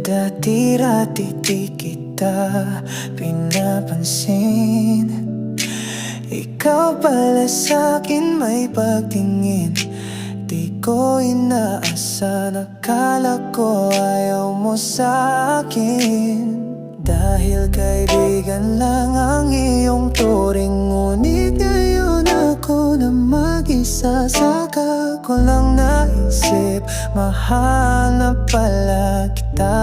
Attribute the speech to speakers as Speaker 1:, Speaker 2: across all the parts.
Speaker 1: Dati-rati di kita pinapansin. Ikaw pala sa'kin may pagtingin. Di ko inaasahan, akala ko ayaw mo sa'kin. Dahil kaibigan lang ang iyong turing, ngunit ngayon ako na mag-isa. Saka ko lang naisip, mahal na pala kita.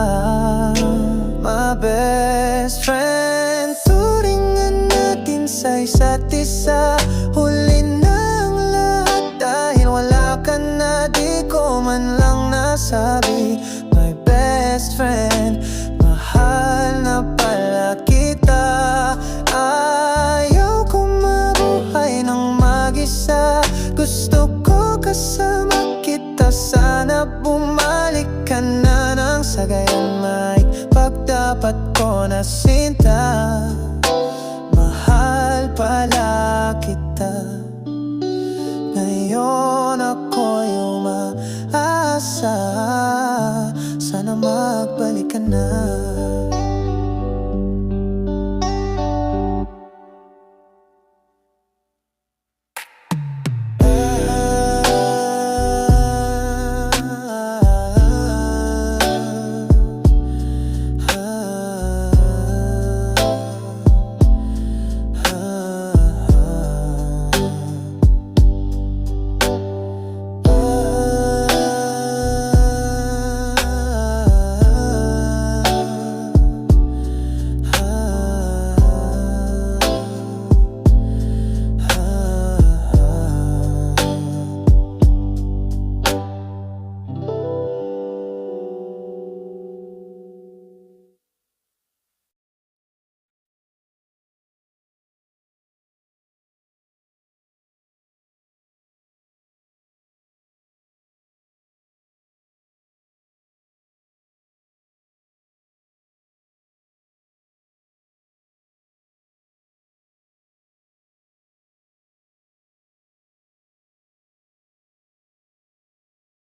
Speaker 1: My best friend, turingan natin sa isa't isa. Huli na ang lahat dahil wala ka na, di ko man lang nasabi.